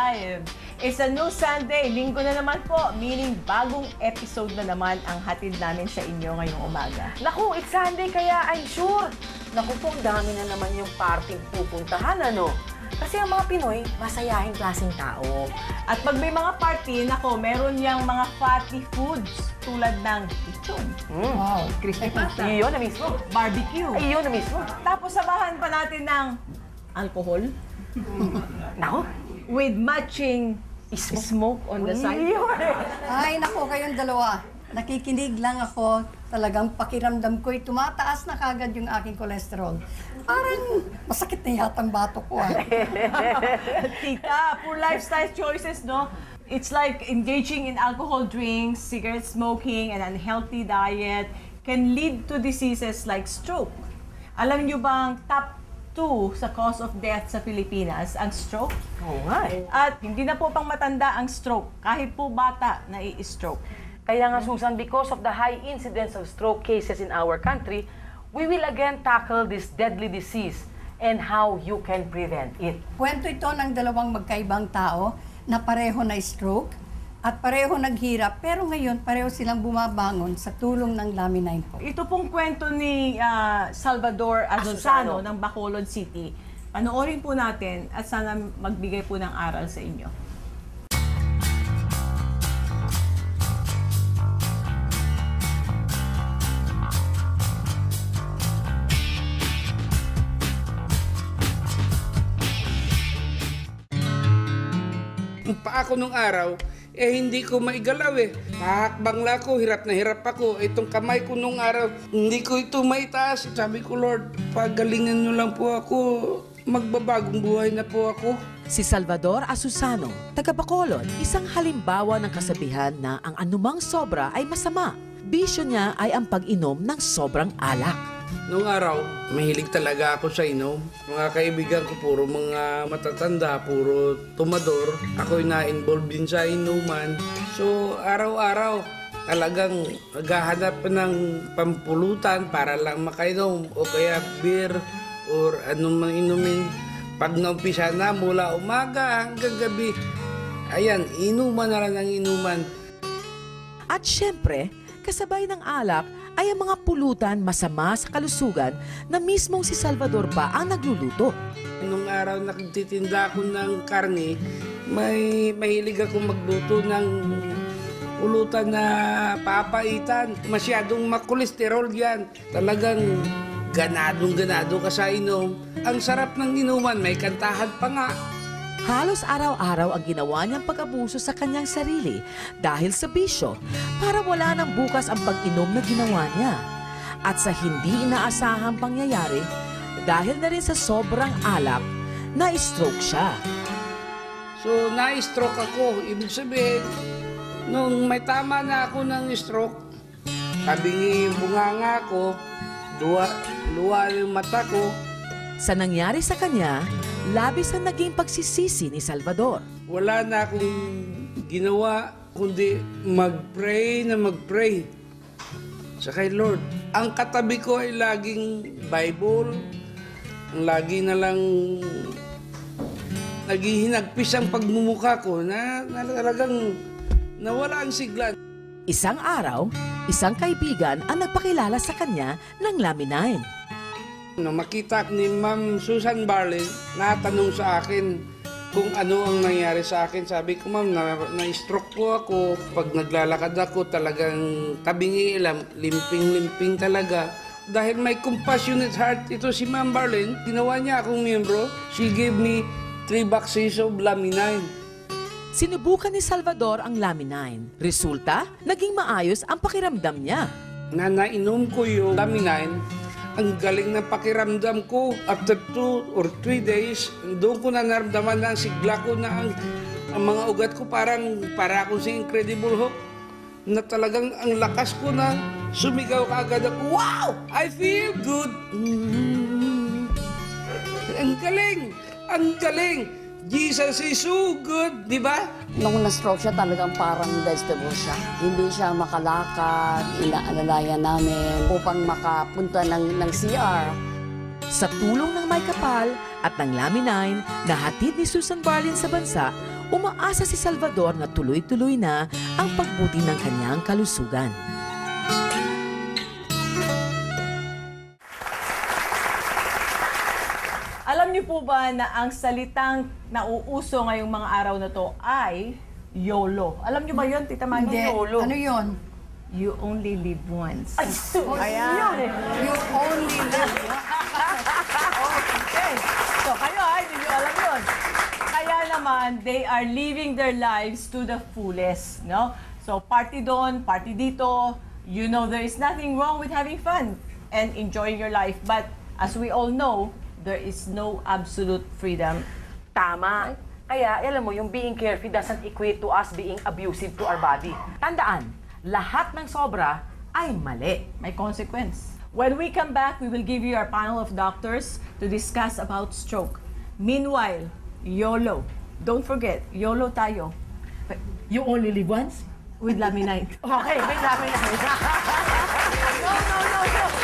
Live. It's a new Sunday, linggo na naman po, meaning bagong episode na naman ang hatid namin sa inyo ngayong umaga. Naku, it's Sunday kaya I'm sure. Naku po, ang dami na naman yung party pupuntahan, ano? Kasi ang mga Pinoy, masayahing klaseng tao. At pag may mga party, nako, meron yang mga fatty foods tulad ng lechon. Wow, crispy pasta. Iyon na mismo. Barbecue. Iyon na mismo. Tapos samahan pa natin ng alcohol. Naku, With matching smoke on the side. Ay, nako, kayong dalawa. Nakikinig lang ako. Talagang pakiramdam ko'y tumataas na kagad yung aking cholesterol. Parang masakit na yata ang bato ko. Tita, poor lifestyle choices, no? It's like engaging in alcohol drinks, cigarette smoking, and unhealthy diet can lead to diseases like stroke. Alam niyo bang top 2 sa cause of death sa Pilipinas ang stroke? Oo nga eh. At hindi na po pang matanda ang stroke, kahit po bata na i-stroke. Kaya nga, Susan, because of the high incidence of stroke cases in our country, we will again tackle this deadly disease and how you can prevent it. Kwento ito ng dalawang magkaibang tao na pareho na stroke at pareho naghirap, pero ngayon pareho silang bumabangon sa tulong ng Laminine po. Ito pong kwento ni Salvador Asusano ng Bacolod City. Panoorin po natin at sana magbigay po ng aral sa inyo. Pa ako nung araw, hindi ko maigalaw eh. Hakbang lang ako, hirap na hirap ako. Itong kamay ko nung araw, hindi ko ito maitaas. Sabi ko, Lord, pagalingan nyo lang po ako. Magbabagong buhay na po ako. Si Salvador Asusano, taga Bacolod, isang halimbawa ng kasabihan na ang anumang sobra ay masama. Bisyo niya ay ang pag-inom ng sobrang alak. Nung araw, mahilig talaga ako sa inom. Mga kaibigan ko, puro mga matatanda, puro tumador. Ako'y na-involve din sa inuman. So, araw-araw, talagang naghahanap ng pampulutan para lang makainom o kaya beer or anumang inumin. Pag naumpisa na mula umaga hanggang gabi, ayan, inuman na lang ang inuman. At syempre, kasabay ng alak ay ang mga pulutan masama sa kalusugan na mismong si Salvador pa ang nagluluto. Nung araw nagtitinda ako ng karne, mahilig ako magluto ng pulutan na papaitan. Masyadong makolesterol yan. Talagang ganadong-ganado ka sa inom. Ang sarap ng inuman, may kantahan pa nga. Halos araw-araw ang ginawa niyang pag-abuso sa kanyang sarili dahil sa bisyo para wala nang bukas ang pag-inom na ginawa niya. At sa hindi inaasahang pangyayari, dahil na rin sa sobrang alak, na-stroke siya. So, na-stroke ako. Ibig sabihin, nung may tama na ako ng stroke, kabingi bunganga ko, luwa yung mata ko. Sa nangyari sa kanya, labis ang naging pagsisisi ni Salvador. Wala na akong ginawa kundi mag-pray na mag-pray sa kay Lord. Ang katabi ko ay laging Bible. Lagi na lang naghihinagpis ang pagmumukha ko na talagang nawala ang sigla. Isang araw, isang kaibigan ang nagpakilala sa kanya ng Laminine. Nung makita ni Ma'am Susan Barlin, natanong sa akin kung ano ang nangyari sa akin. Sabi ko, Ma'am, na-stroke po ako. Pag naglalakad ako, talagang tabingi ilam, limping-limping talaga. Dahil may compassionate heart ito si Ma'am Barlin, ginawa niya akong miyembro. She gave me 3 boxes of Laminine. Sinubukan ni Salvador ang Laminine. Resulta, naging maayos ang pakiramdam niya. Nainom ko yung Laminine. Ang galing ng pakiramdam ko. After 2 or 3 days, doon ko na naramdaman na ang sigla ko na ang mga ugat ko para akong si Incredible Hulk. Na talagang ang lakas ko na sumigaw kaagad ako, wow! I feel good! Ang galing! Ang galing! Jesus is so good, di ba? Nung na-stroke siya, talagang parang vegetable siya. Hindi siya makalakad, inaalalayan namin upang makapunta ng CR. Sa tulong ng may kapal at ng Laminine na hatid ni Susan Barlin sa bansa, umaasa si Salvador na tuloy-tuloy na ang pagbuti ng kanyang kalusugan. Alam niyo po ba na ang salitang nauuso ngayong mga araw na to ay YOLO? Alam niyo ba yun, Tita Maggie? Hindi. YOLO. Ano yun? You only live once. Ay, sus! Ayan. You only live. Okay. So kayo hindi niyo alam yun. Kaya naman, they are living their lives to the fullest, no? So party doon, party dito. You know, there is nothing wrong with having fun and enjoying your life. But as we all know, there is no absolute freedom. Tama. Kaya, alam mo, yung being carefree doesn't equate to us being abusive to our body. Tandaan, lahat ng sobra ay mali. May consequence. When we come back, we will give you our panel of doctors to discuss about stroke. Meanwhile, YOLO. Don't forget, YOLO tayo. You only live once? With Laminite. Okay, wait lang. No.